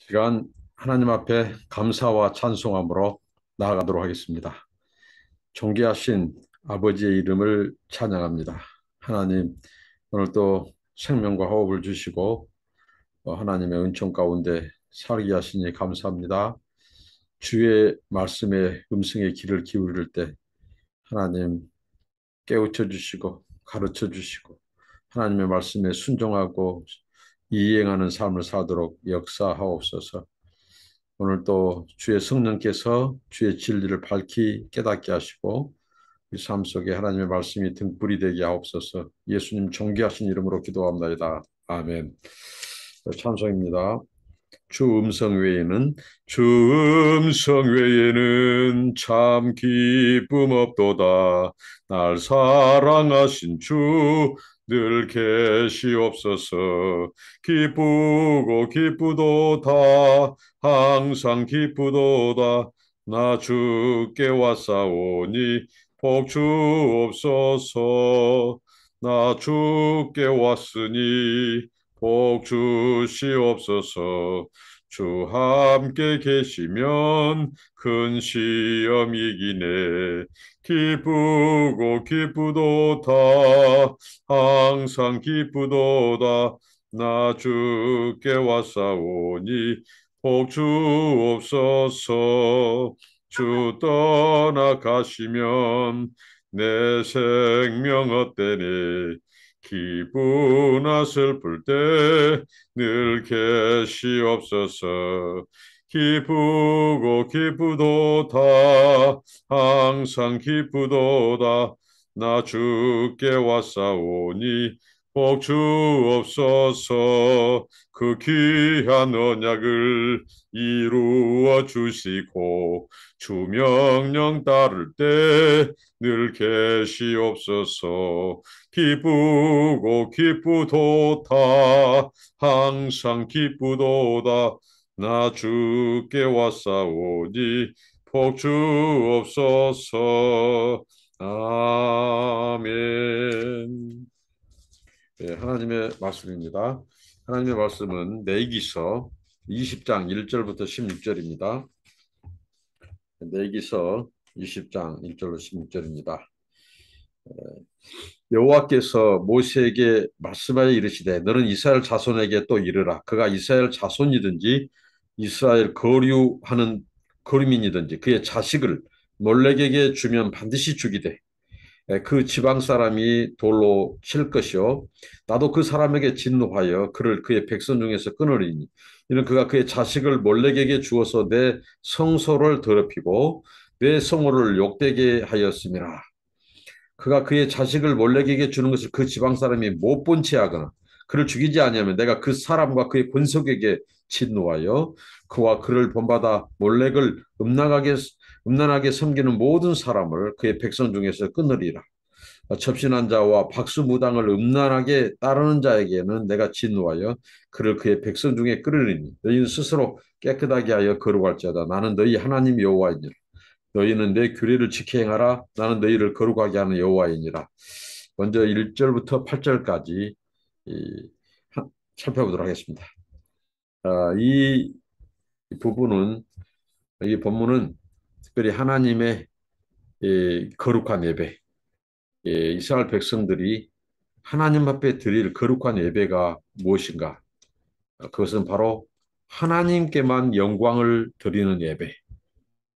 시간 하나님 앞에 감사와 찬송함으로 나아가도록 하겠습니다. 존귀하신 아버지의 이름을 찬양합니다. 하나님, 오늘 또 생명과 호흡을 주시고 하나님의 은총 가운데 살게 하시니 감사합니다. 주의 말씀의 음성에 귀를 기울일 때 하나님 깨우쳐 주시고 가르쳐 주시고 하나님의 말씀에 순종하고 이행하는 삶을 사도록 역사하옵소서. 오늘 또 주의 성령께서 주의 진리를 밝히 깨닫게 하시고 우리 삶 속에 하나님의 말씀이 등불이 되게 하옵소서. 예수님 존귀하신 이름으로 기도합니다. 아멘. 찬송입니다. 주 음성 외에는 참 기쁨 없도다. 날 사랑하신 주 늘 계시옵소서. 기쁘고 기쁘도다. 항상 기쁘도다. 나 주께 왔사오니 복 주옵소서. 나 주께 왔으니 복 주시옵소서. 주 함께 계시면 큰 시험 이기네. 기쁘고 기쁘도다. 항상 기쁘도다. 나 주께 왔사오니 복 주옵소서. 주 떠나가시면 내 생명 헛되네. 기쁘나 슬플 때 늘 계시옵소서. 기쁘고 기쁘도다. 항상 기쁘도다. 나 주께 왔사오니 복 주옵소서. 그 귀한 언약을 이루어 주시고 주 명령 따를 때 늘 계시옵소서. 기쁘고 기쁘도다. 항상 기쁘도다. 나 주께 왔사오니 복 주옵소서. 아멘. 네, 하나님의 말씀입니다. 하나님의 말씀은 레위기서 20장 1절부터 16절입니다. 레위기서 20장 1절로 16절입니다. 여호와께서 모세에게 말씀하여 이르시되 너는 이스라엘 자손에게 또 이르라. 그가 이스라엘 자손이든지 이스라엘 거류민이든지 그의 자식을 몰렉에게 주면 반드시 죽이되 그 지방 사람이 돌로 칠 것이요 나도 그 사람에게 진노하여 그를 그의 백성 중에서 끊으리니 이는 그가 그의 자식을 몰렉에게 주어서 내 성소를 더럽히고 내 성호를 욕되게 하였음이라. 그가 그의 자식을 몰렉에게 주는 것을 그 지방 사람이 못 본 채 하거나 그를 죽이지 아니하면 내가 그 사람과 그의 권속에게 진노하여 그와 그를 본받아 몰렉을 음란하게 섬기는 모든 사람을 그의 백성 중에서 끊으리라. 접신한 자와 박수무당을 음란하게 따르는 자에게는 내가 진노하여 그를 그의 백성 중에 끊으리니 너희는 스스로 깨끗하게 하여 거룩할지어다. 나는 너희 하나님 여호와이니라. 너희는 내 규례를 지켜 행하라. 나는 너희를 거룩하게 하는 여호와이니라. 먼저 1절부터 8절까지 살펴보도록 하겠습니다. 이 부분은 이 본문은 특별히 하나님의 거룩한 예배, 이스라엘 백성들이 하나님 앞에 드릴 거룩한 예배가 무엇인가? 그것은 바로 하나님께만 영광을 드리는 예배.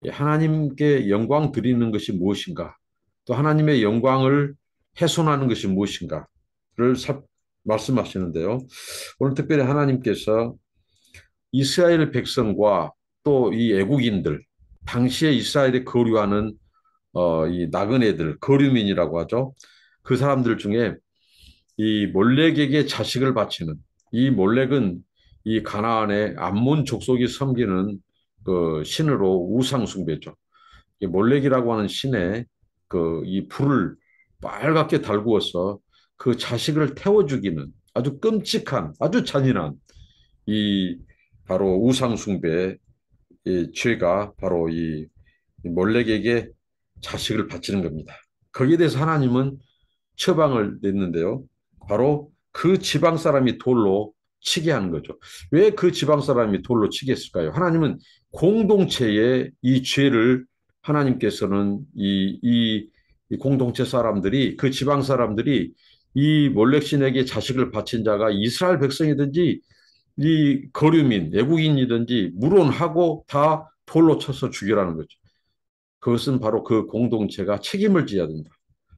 하나님께 영광 드리는 것이 무엇인가? 또 하나님의 영광을 훼손하는 것이 무엇인가를 말씀하시는데요. 오늘 특별히 하나님께서 이스라엘 백성과 또 이 애국인들, 당시에 이스라엘에 거류하는 이 나그네들, 거류민이라고 하죠. 그 사람들 중에 이 몰렉에게 자식을 바치는 이 몰렉은 이 가나안의 암몬 족속이 섬기는 그 신으로 우상 숭배죠. 이 몰렉이라고 하는 신에 그 이 불을 빨갛게 달구어서 그 자식을 태워 죽이는 아주 끔찍한 아주 잔인한 이 바로 우상 숭배의 죄가 바로 이 몰렉에게 자식을 바치는 겁니다. 거기에 대해서 하나님은 처방을 냈는데요. 바로 그 지방 사람이 돌로 치게 하는 거죠. 왜 그 지방 사람이 돌로 치게 했을까요? 하나님은 공동체의 이 죄를 하나님께서는 이 공동체 사람들이 그 지방 사람들이 이 몰렉신에게 자식을 바친 자가 이스라엘 백성이든지 이 거류민, 외국인이든지 물론하고 다 돌로 쳐서 죽이라는 거죠. 그것은 바로 그 공동체가 책임을 져야 된다.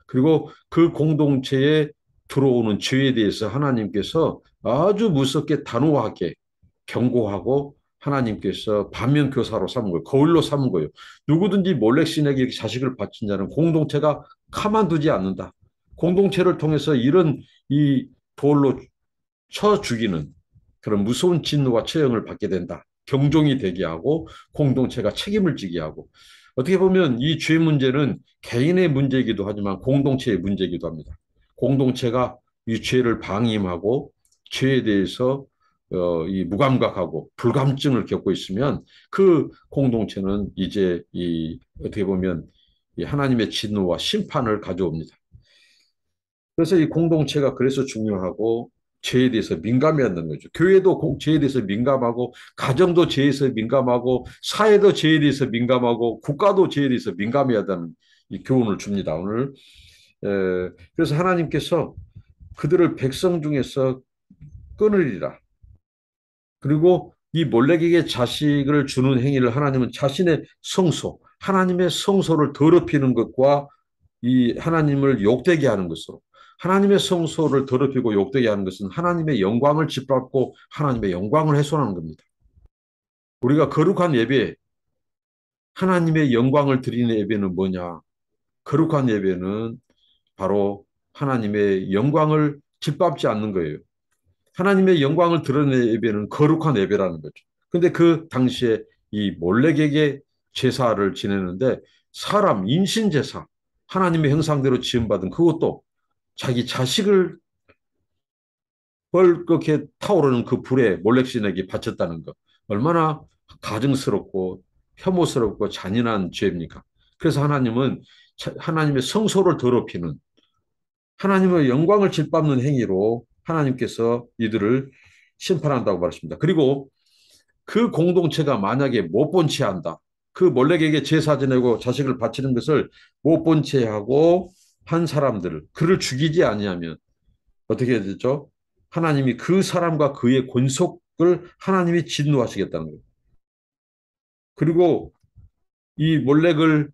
그리고 그 공동체에 들어오는 죄에 대해서 하나님께서 아주 무섭게 단호하게 경고하고 하나님께서 반면교사로 삼은 거예요. 거울로 삼은 거예요. 누구든지 몰렉신에게 자식을 바친 자는 공동체가 가만두지 않는다. 공동체를 통해서 이런 이 돌로 쳐 죽이는 그런 무서운 진노와 처형을 받게 된다. 경종이 되게 하고 공동체가 책임을 지게 하고 어떻게 보면 이 죄 문제는 개인의 문제이기도 하지만 공동체의 문제이기도 합니다. 공동체가 이 죄를 방임하고 죄에 대해서 이 무감각하고 불감증을 겪고 있으면 그 공동체는 이제 이 어떻게 보면 이 하나님의 진노와 심판을 가져옵니다. 그래서 이 공동체가 그래서 중요하고 죄에 대해서 민감해야 한다는 거죠. 교회도 죄에 대해서 민감하고 가정도 죄에 대해서 민감하고 사회도 죄에 대해서 민감하고 국가도 죄에 대해서 민감해야 한다는 이 교훈을 줍니다. 오늘 그래서 하나님께서 그들을 백성 중에서 끊으리라. 그리고 이 몰렉에게 자식을 주는 행위를 하나님은 자신의 성소, 하나님의 성소를 더럽히는 것과 이 하나님을 욕되게 하는 것으로 하나님의 성소를 더럽히고 욕되게 하는 것은 하나님의 영광을 짓밟고 하나님의 영광을 훼손하는 겁니다. 우리가 거룩한 예배, 하나님의 영광을 드리는 예배는 뭐냐? 거룩한 예배는 바로 하나님의 영광을 짓밟지 않는 거예요. 하나님의 영광을 드러내는 예배는 거룩한 예배라는 거죠. 근데 그 당시에 이 몰렉에게 제사를 지내는데 사람 인신 제사, 하나님의 형상대로 지음받은 그것도 자기 자식을 벌겋게 타오르는 그 불에 몰렉신에게 바쳤다는 것. 얼마나 가증스럽고 혐오스럽고 잔인한 죄입니까? 그래서 하나님은 하나님의 성소를 더럽히는 하나님의 영광을 짓밟는 행위로 하나님께서 이들을 심판한다고 말했습니다. 그리고 그 공동체가 만약에 못 본 채 한다. 그 몰렉에게 제사 지내고 자식을 바치는 것을 못 본 채 하고 한 사람들을 그를 죽이지 아니하면 어떻게 되죠? 하나님이 그 사람과 그의 권속을 하나님이 진노하시겠다는 거예요. 그리고 이 몰렉을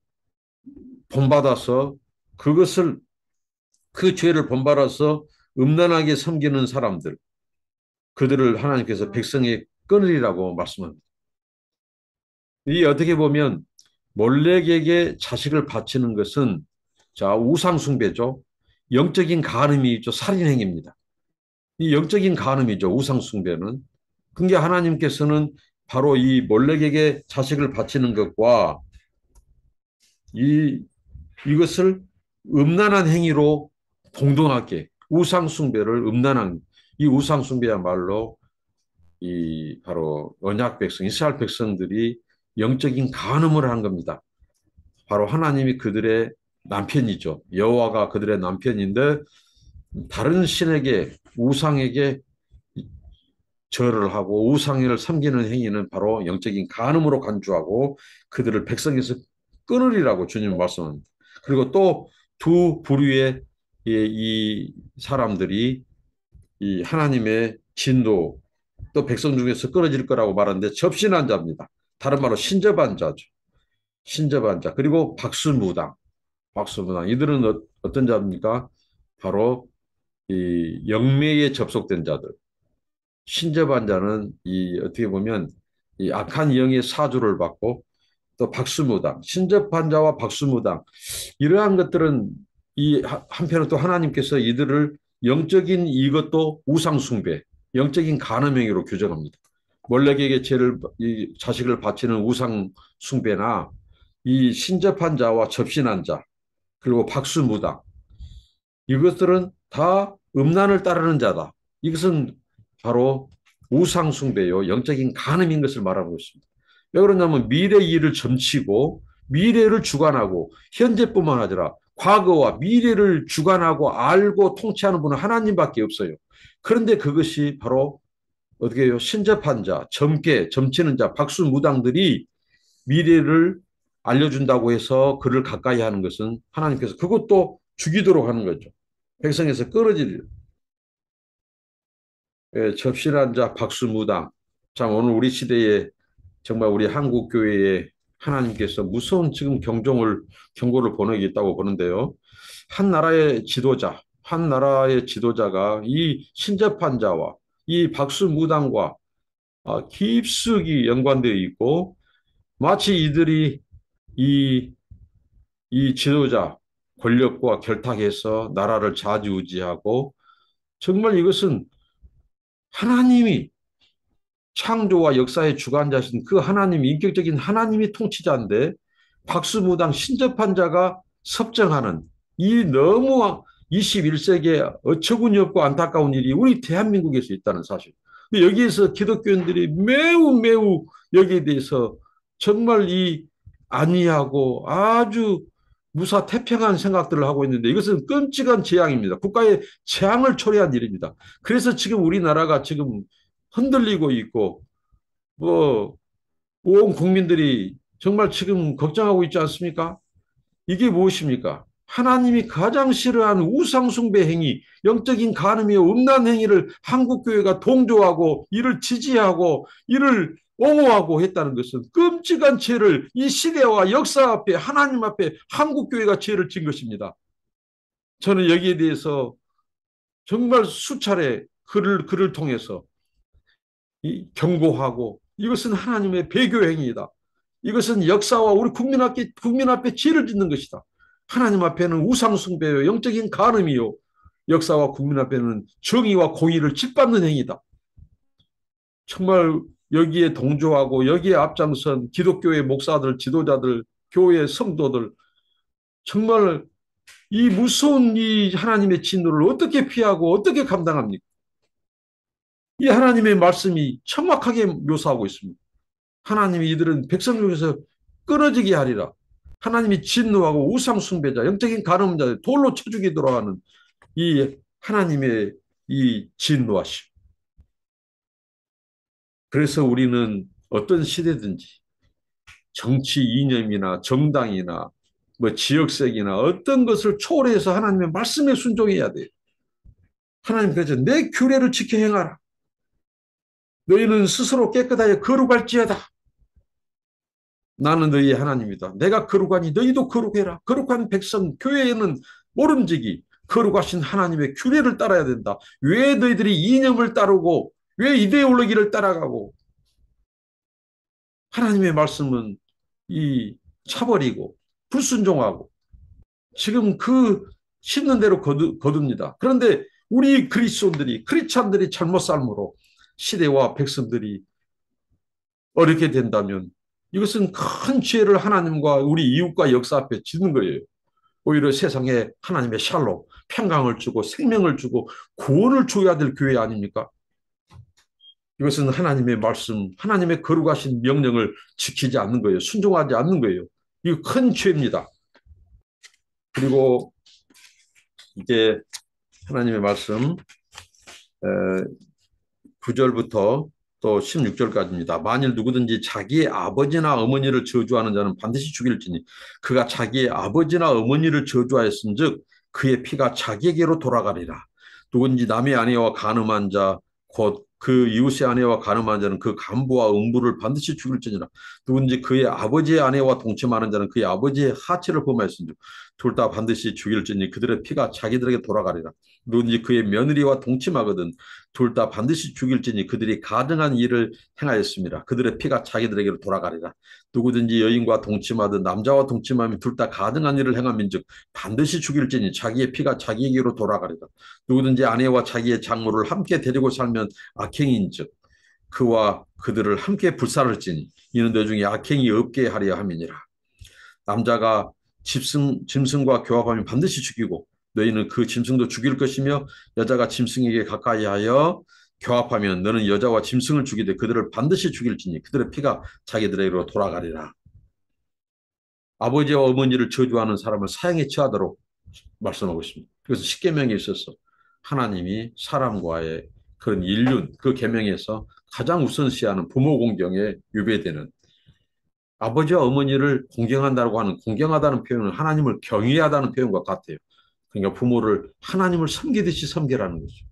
본받아서 그것을 그 죄를 본받아서 음란하게 섬기는 사람들 그들을 하나님께서 백성의 끊으리라고 말씀합니다. 이 어떻게 보면 몰렉에게 자식을 바치는 것은 자 우상 숭배죠. 영적인 간음이 있죠. 살인행위입니다. 이 영적인 간음이죠. 우상 숭배는. 그게 하나님께서는 바로 이 몰렉에게 자식을 바치는 것과 이 이것을 음란한 행위로 동등하게 우상 숭배를 음란한 이 우상 숭배야말로 이 바로 언약 백성 이스라엘 백성들이 영적인 간음을 한 겁니다. 바로 하나님이 그들의 남편이죠. 여호와가 그들의 남편인데 다른 신에게 우상에게 절을 하고 우상을 섬기는 행위는 바로 영적인 간음으로 간주하고 그들을 백성에서 끊으리라고 주님 말씀합니다. 그리고 또 두 부류의 이 사람들이 이 하나님의 진노 또 백성 중에서 끊어질 거라고 말하는데 접신한 자입니다. 다른 말로 신접한 자죠. 신접한 자. 그리고 박수무당. 박수무당. 이들은 어떤 자입니까? 바로 이 영매에 접속된 자들. 신접한 자는 이 어떻게 보면 이 악한 영의 사주를 받고 또 박수무당, 신접한 자와 박수무당 이러한 것들은 이 한편으로 또 하나님께서 이들을 영적인 이것도 우상숭배, 영적인 간음행위로 규정합니다. 몰렉에게 죄를 이 자식을 바치는 우상숭배나 이 신접한 자와 접신한 자 그리고 박수무당 이것들은 다 음란을 따르는 자다. 이것은 바로 우상숭배요, 영적인 간음인 것을 말하고 있습니다. 왜 그러냐면 미래 일을 점치고 미래를 주관하고 현재뿐만 아니라 과거와 미래를 주관하고 알고 통치하는 분은 하나님밖에 없어요. 그런데 그것이 바로 어떻게 해요? 신접한 자, 점치는 자, 박수무당들이 미래를 알려준다고 해서 그를 가까이 하는 것은 하나님께서 그것도 죽이도록 하는 거죠. 백성에서 끊어지려. 예, 접신한 자, 박수무당. 참, 오늘 우리 시대에 정말 우리 한국 교회에 하나님께서 무서운 지금 경고를 보내겠다고 보는데요. 한 나라의 지도자가 이 신접한 자와 이 박수무당과 깊숙이 연관되어 있고 마치 이들이 이, 이 지도자 권력과 결탁해서 나라를 좌지우지하고 정말 이것은 하나님이 창조와 역사의 주관자신 그 하나님, 인격적인 하나님이 통치자인데 박수무당 신접한 자가 섭정하는 이 너무 21세기에 어처구니 없고 안타까운 일이 우리 대한민국에서 있다는 사실. 여기에서 기독교인들이 매우 여기에 대해서 정말 이 안이하고 아주 무사태평한 생각들을 하고 있는데 이것은 끔찍한 재앙입니다. 국가의 재앙을 초래한 일입니다. 그래서 지금 우리나라가 지금 흔들리고 있고 뭐 온 국민들이 정말 지금 걱정하고 있지 않습니까? 이게 무엇입니까? 하나님이 가장 싫어하는 우상숭배 행위, 영적인 간음이요 음란 행위를 한국교회가 동조하고 이를 지지하고 이를 옹호하고 했다는 것은 끔찍한 죄를 이 시대와 역사 앞에 하나님 앞에 한국교회가 죄를 진 것입니다. 저는 여기에 대해서 정말 수차례 글을 통해서 경고하고 이것은 하나님의 배교 행위이다. 이것은 역사와 우리 국민 앞에 죄를 짓는 것이다. 하나님 앞에는 우상숭배요, 영적인 간음이요, 역사와 국민 앞에는 정의와 공의를 짓밟는 행위다. 정말 여기에 동조하고 여기에 앞장선 기독교의 목사들, 지도자들, 교회 성도들 정말 이 무서운 이 하나님의 진노를 어떻게 피하고 어떻게 감당합니까? 이 하나님의 말씀이 정확하게 묘사하고 있습니다. 하나님이 이들은 백성 중에서 끊어지게 하리라. 하나님이 진노하고 우상 숭배자, 영적인 간음자, 돌로 쳐 죽이도록 하는 이 하나님의 이 진노하심. 그래서 우리는 어떤 시대든지 정치 이념이나 정당이나 뭐 지역색이나 어떤 것을 초월해서 하나님의 말씀에 순종해야 돼요. 하나님 그래서 내 규례를 지켜 행하라. 너희는 스스로 깨끗하여 거룩할지어다. 나는 너희의 하나님이다. 내가 거룩하니 너희도 거룩해라. 거룩한 백성, 교회에는 모름지기 거룩하신 하나님의 규례를 따라야 된다. 왜 너희들이 이념을 따르고 왜 이데올로기를 따라가고 하나님의 말씀은 이 차버리고 불순종하고 지금 그 심는 대로 거둡니다. 그런데 우리 그리스도인들이 크리스찬들이 잘못 삶으로 시대와 백성들이 어렵게 된다면 이것은 큰 죄를 하나님과 우리 이웃과 역사 앞에 짓는 거예요. 오히려 세상에 하나님의 샬롬, 평강을 주고 생명을 주고 구원을 줘야 될 교회 아닙니까? 이것은 하나님의 말씀, 하나님의 거룩하신 명령을 지키지 않는 거예요. 순종하지 않는 거예요. 이거 큰 죄입니다. 그리고 이제 하나님의 말씀 9절부터 또 16절까지입니다. 만일 누구든지 자기의 아버지나 어머니를 저주하는 자는 반드시 죽일지니 그가 자기의 아버지나 어머니를 저주하였은즉 그의 피가 자기에게로 돌아가리라. 누구든지 남의 아내와 간음한 자 곧 그 이웃의 아내와 간음한 자는 그 간부와 음부를 반드시 죽일지니라. 누구든지 그의 아버지의 아내와 동침하는 자는 그의 아버지의 하체를 범하였은즉 둘 다 반드시 죽일지니 그들의 피가 자기들에게 돌아가리라. 누구든지 그의 며느리와 동침하거든 둘 다 반드시 죽일지니 그들이 가증한 일을 행하였습니다. 그들의 피가 자기들에게로 돌아가리라. 누구든지 여인과 동침하든 남자와 동침하면 둘 다 가증한 일을 행함인즉 반드시 죽일지니 자기의 피가 자기에게로 돌아가리라. 누구든지 아내와 자기의 장모를 함께 데리고 살면 악행인즉 그와 그들을 함께 불살을지니 이는 너 중에 악행이 없게 하려 함이니라. 남자가 짐승과 교합하면 반드시 죽이고 너희는 그 짐승도 죽일 것이며 여자가 짐승에게 가까이 하여 교합하면 너는 여자와 짐승을 죽이되 그들을 반드시 죽일지니 그들의 피가 자기들에게로 돌아가리라. 아버지와 어머니를 저주하는 사람을 사형에 처하도록 말씀하고 있습니다. 그래서 십계명에 있어서 하나님이 사람과의 그런 인륜, 그 계명에서 가장 우선시하는 부모 공경에 유배되는 아버지와 어머니를 공경한다고 하는 공경하다는 표현은 하나님을 경외하다는 표현과 같아요. 그러니까 부모를 하나님을 섬기듯이 섬기라는 거죠.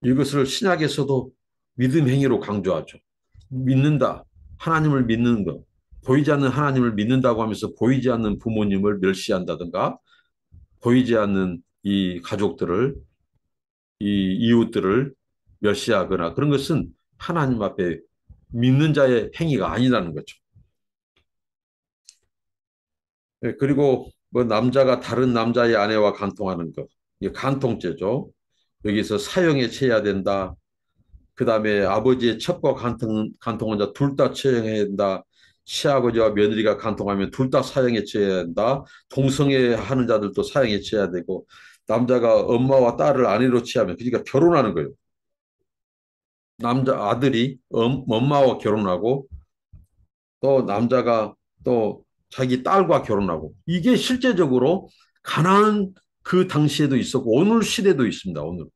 이것을 신약에서도 믿음 행위로 강조하죠. 믿는다. 하나님을 믿는 것. 보이지 않는 하나님을 믿는다고 하면서 보이지 않는 부모님을 멸시한다든가 보이지 않는 이 가족들을 이 이웃들을 멸시하거나 그런 것은 하나님 앞에 믿는 자의 행위가 아니라는 거죠. 예, 그리고 뭐 남자가 다른 남자의 아내와 간통하는 것. 이게 간통죄죠. 여기서 사형에 처해야 된다. 그 다음에 아버지의 첩과 간통한 자 둘 다 처형해야 된다. 시아버지와 며느리가 간통하면 둘 다 사형에 처해야 된다. 동성애 하는 자들도 사형에 처해야 되고 남자가 엄마와 딸을 아내로 취하면 그러니까 결혼하는 거예요. 남자 아들이 엄마와 결혼하고 또 남자가 또 자기 딸과 결혼하고 이게 실제적으로 가나안 그 당시에도 있었고 오늘 시대도 있습니다. 오늘.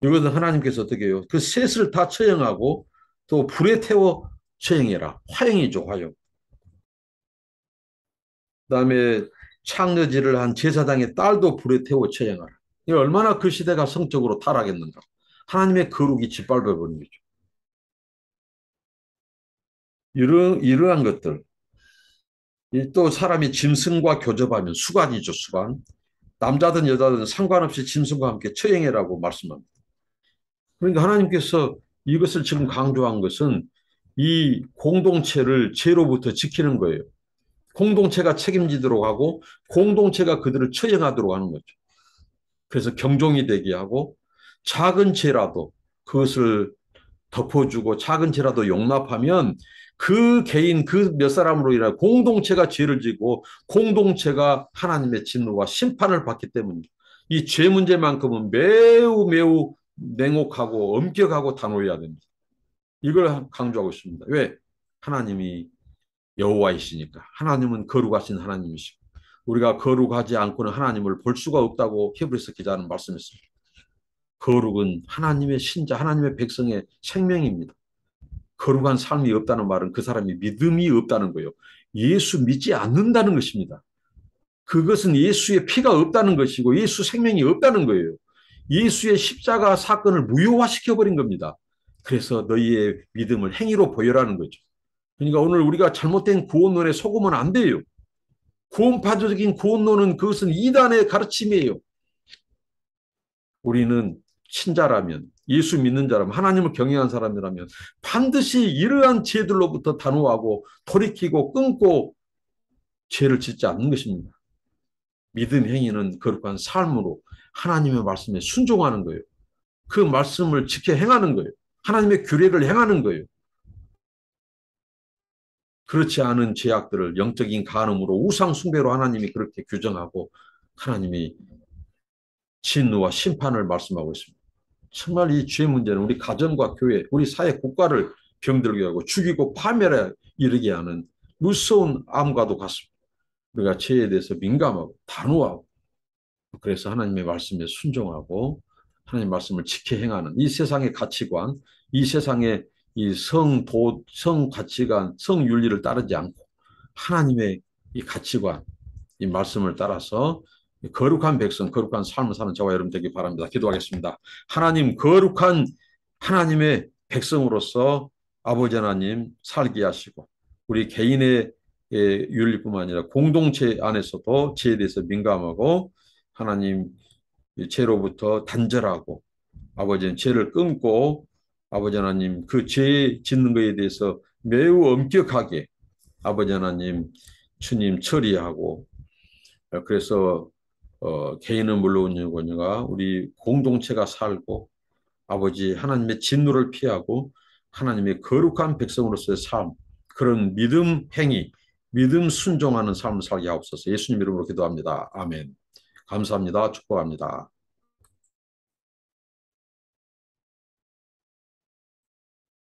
이것은 하나님께서 어떻게 해요? 그 셋을 다 처형하고 또 불에 태워 처형해라. 화형이죠, 화형. 그다음에 창녀질을 한 제사장의 딸도 불에 태워 처형하라. 이 얼마나 그 시대가 성적으로 타락했는가. 하나님의 거룩이 짓밟아 버린 거죠. 이러한 것들. 또 사람이 짐승과 교접하면 수관이죠, 수관. 남자든 여자든 상관없이 짐승과 함께 처형해라고 말씀합니다. 그러니까 하나님께서 이것을 지금 강조한 것은 이 공동체를 죄로부터 지키는 거예요. 공동체가 책임지도록 하고 공동체가 그들을 처형하도록 하는 거죠. 그래서 경종이 되게 하고 작은 죄라도 그것을 덮어주고 작은 죄라도 용납하면 그 개인 그 몇 사람으로 인해 공동체가 죄를 지고 공동체가 하나님의 진노와 심판을 받기 때문에 이 죄 문제만큼은 매우 매우 냉혹하고 엄격하고 단호해야 됩니다. 이걸 강조하고 있습니다. 왜? 하나님이 여호와이시니까. 하나님은 거룩하신 하나님이시고 우리가 거룩하지 않고는 하나님을 볼 수가 없다고 히브리서 기자는 말씀했습니다. 거룩은 하나님의 신자, 하나님의 백성의 생명입니다. 거룩한 삶이 없다는 말은 그 사람이 믿음이 없다는 거예요. 예수 믿지 않는다는 것입니다. 그것은 예수의 피가 없다는 것이고 예수 생명이 없다는 거예요. 예수의 십자가 사건을 무효화시켜버린 겁니다. 그래서 너희의 믿음을 행위로 보여라는 거죠. 그러니까 오늘 우리가 잘못된 구원론에 속으면 안 돼요. 구원파적인 구원론은 그것은 이단의 가르침이에요. 우리는 신자라면 예수 믿는 자라면 하나님을 경외한 사람이라면 반드시 이러한 죄들로부터 단호하고 돌이키고 끊고 죄를 짓지 않는 것입니다. 믿음 행위는 거룩한 삶으로 하나님의 말씀에 순종하는 거예요. 그 말씀을 지켜 행하는 거예요. 하나님의 규례를 행하는 거예요. 그렇지 않은 죄악들을 영적인 간음으로 우상 숭배로 하나님이 그렇게 규정하고 하나님이 진노와 심판을 말씀하고 있습니다. 정말 이 죄 문제는 우리 가정과 교회, 우리 사회 국가를 병들게 하고 죽이고 파멸에 이르게 하는 무서운 암과도 같습니다. 우리가 죄에 대해서 민감하고 단호하고 그래서 하나님의 말씀에 순종하고 하나님의 말씀을 지켜 행하는 이 세상의 가치관, 이 세상의 이 성 가치관, 성 윤리를 따르지 않고 하나님의 이 가치관, 이 말씀을 따라서 거룩한 백성, 거룩한 삶을 사는 저와 여러분 되기 바랍니다. 기도하겠습니다. 하나님, 거룩한 하나님의 백성으로서 아버지 하나님 살게 하시고 우리 개인의 윤리뿐만 아니라 공동체 안에서도 죄에 대해서 민감하고 하나님 죄로부터 단절하고 아버지는 죄를 끊고 아버지 하나님 그 죄 짓는 것에 대해서 매우 엄격하게 아버지 하나님 주님 처리하고 그래서 개인은 물론이거니와 우리 공동체가 살고 아버지 하나님의 진노를 피하고 하나님의 거룩한 백성으로서의 삶 그런 믿음 행위 믿음 순종하는 삶을 살게 하옵소서. 예수님 이름으로 기도합니다. 아멘. 감사합니다. 축복합니다.